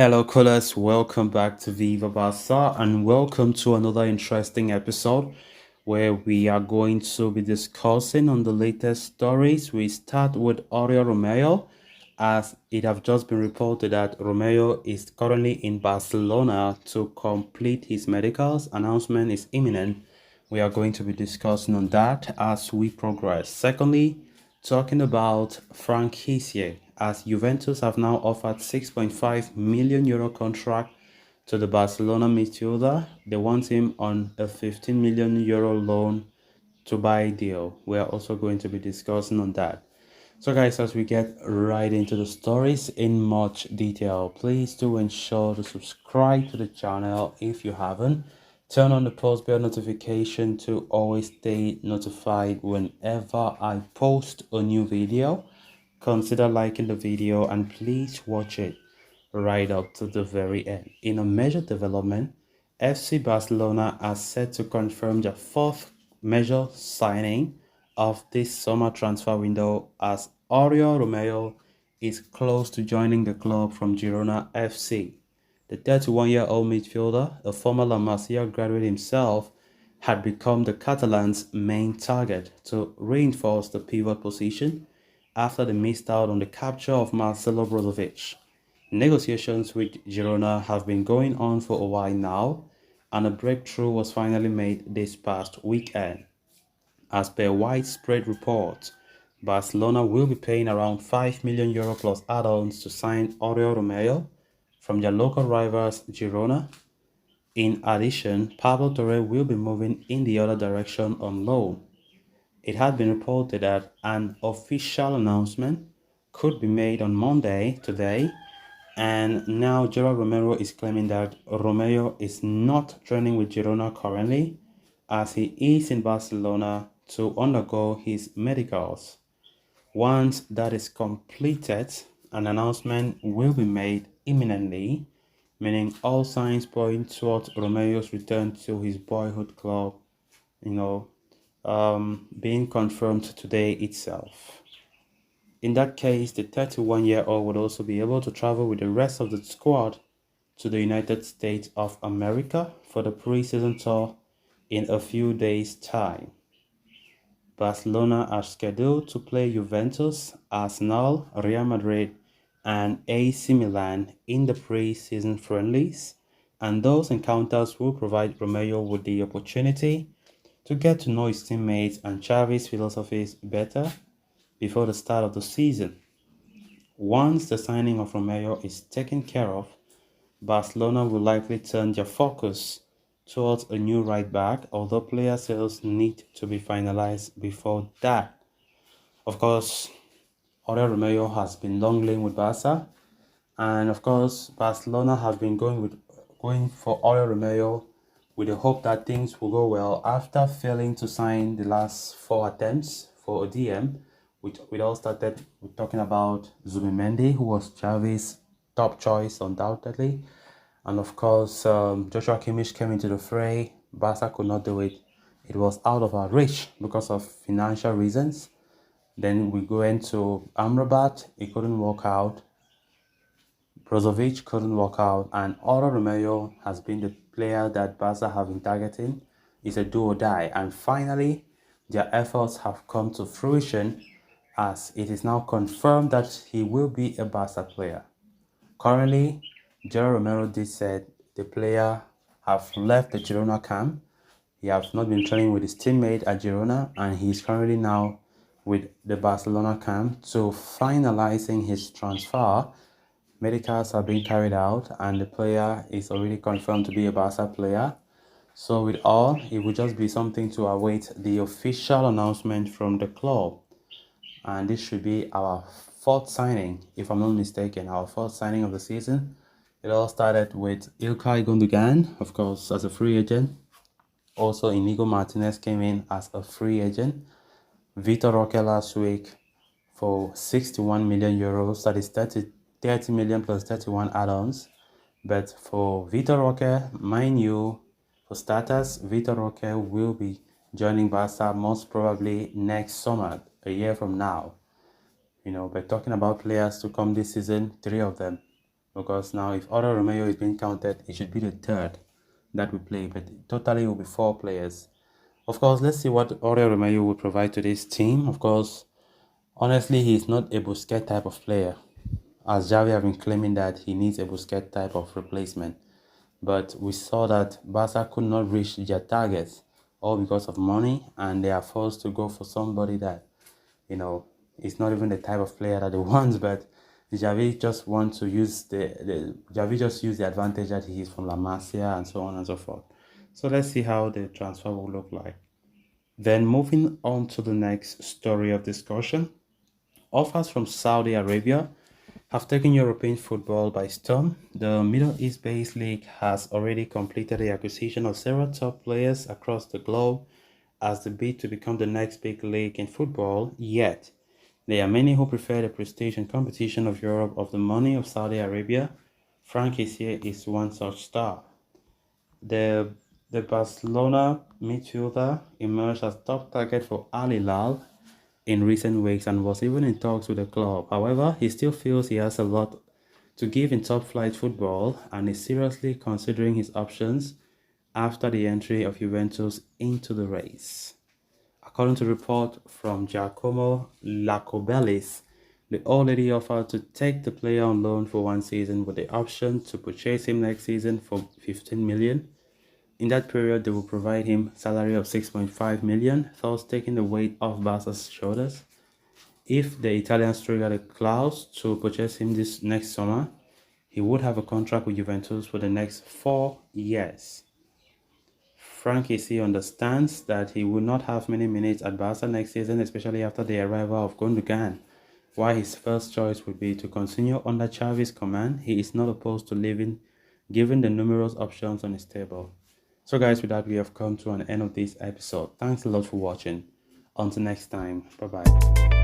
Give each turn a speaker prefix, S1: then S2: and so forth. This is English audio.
S1: Hello, callers. Welcome back to Viva Barca and welcome to another interesting episode where we are going to be discussing on the latest stories. We start with Oriol Romeu, as it have just been reported that Romeo is currently in Barcelona to complete his medicals. Announcement is imminent. We are going to be discussing on that as we progress. Secondly, talking about Frank Kessie, as Juventus have now offered 6.5 million euro contract to the Barcelona midfielder. They want him on a 15 million euro loan to buy deal. We are also going to be discussing on that. So guys, as we get right into the stories in much detail, please do ensure to subscribe to the channel if you haven't. Turn on the post bell notification to always stay notified whenever I post a new video. Consider liking the video and please watch it right up to the very end. In a major development, FC Barcelona are set to confirm their fourth major signing of this summer transfer window, as Oriol Romeu is close to joining the club from Girona FC. The 31-year-old midfielder, a former La Masia graduate himself, had become the Catalans' main target to reinforce the pivot position after they missed out on the capture of Marcelo Brozovic. Negotiations with Girona have been going on for a while now, and a breakthrough was finally made this past weekend. As per widespread reports, Barcelona will be paying around 5 million euro plus add-ons to sign Oriol Romeu from their local rivals Girona. In addition, Pablo Torre will be moving in the other direction on loan. It had been reported that an official announcement could be made on Monday today, and now Gerard Romero is claiming that Romeo is not training with Girona currently, as he is in Barcelona to undergo his medicals. Once that is completed, an announcement will be made imminently, meaning all signs point towards Romeo's return to his boyhood club, being confirmed today itself. In that case, the 31-year-old would also be able to travel with the rest of the squad to the United States of America for the pre-season tour in a few days' time. Barcelona are scheduled to play Juventus, Arsenal, Real Madrid, and AC Milan in the pre-season friendlies, and those encounters will provide Romeo with the opportunity to get to know his teammates and Xavi's philosophies better before the start of the season. Once the signing of Romeo is taken care of, Barcelona will likely turn their focus towards a new right back, although player sales need to be finalized before that. Of course, Oriol Romeu has been long linked with Barca, and of course, Barcelona have been going for Oriol Romeu with the hope that things will go well after failing to sign the last 4 attempts for a DM. We all started with talking about Zubimendi, who was Xavi's top choice undoubtedly. And of course, Joshua Kimmich came into the fray. Barca could not do it. It was out of our reach because of financial reasons. Then we go into Amrabat. It couldn't work out. Brozovic couldn't work out. And Oriol Romeu has been the player that Barca have been targeting. It's a do or die. And finally, their efforts have come to fruition, as it is now confirmed that he will be a Barca player. Currently, Gerard Romero did said the player have left the Girona camp. He has not been training with his teammate at Girona, and he is currently now with the Barcelona camp. So finalizing his transfer, medicals are being carried out, and the player is already confirmed to be a Barca player. So with all, it will just be something to await the official announcement from the club. And this should be our fourth signing, if I'm not mistaken, our fourth signing of the season. It all started with Ilkay Gundogan, of course, as a free agent. Also, Inigo Martinez came in as a free agent. Vitor Roque last week for 61 million euros, that is 30 million plus 31 add-ons. But for Vitor Roque, mind you, for starters, Vitor Roque will be joining Barca most probably next summer, a year from now. But talking about players to come this season, 3 of them. because now if Oriol Romeu is being counted, it should be the third that we play, but totally it will be 4 players. Of course, let's see what Oriol Romeu will provide to this team. Of course, honestly, he's not a Busquets type of player, as Xavi have been claiming that he needs a Busquets type of replacement. But we saw that Barca could not reach their targets, all because of money, and they are forced to go for somebody that, you know, is not even the type of player that they want. But Xavi just wants to use the Xavi just use the advantage that he is from La Masia and so on and so forth. So let's see how the transfer will look like. Then moving on to the next story of discussion. Offers from Saudi Arabia have taken European football by storm. The Middle East-based league has already completed the acquisition of several top players across the globe as the bid to become the next big league in football, yet there are many who prefer the prestige and competition of Europe of the money of Saudi Arabia. Frank Kessie is one such star. The the Barcelona midfielder emerged as top target for Al Hilal in recent weeks and was even in talks with the club. However, he still feels he has a lot to give in top-flight football and is seriously considering his options after the entry of Juventus into the race. According to report from Giacomo Lacobellis, the already offered to take the player on loan for 1 season with the option to purchase him next season for 15 million. In that period, they will provide him salary of 6.5 million, thus taking the weight off Barca's shoulders. If the Italians trigger the clause to purchase him this next summer, he would have a contract with Juventus for the next 4 years. Frank Kessie understands that he will not have many minutes at Barca next season, especially after the arrival of Gundogan. While his first choice would be to continue under Xavi's command, he is not opposed to leaving given the numerous options on his table. So guys, with that we have come to an end of this episode. Thanks a lot for watching. Until next time, bye bye.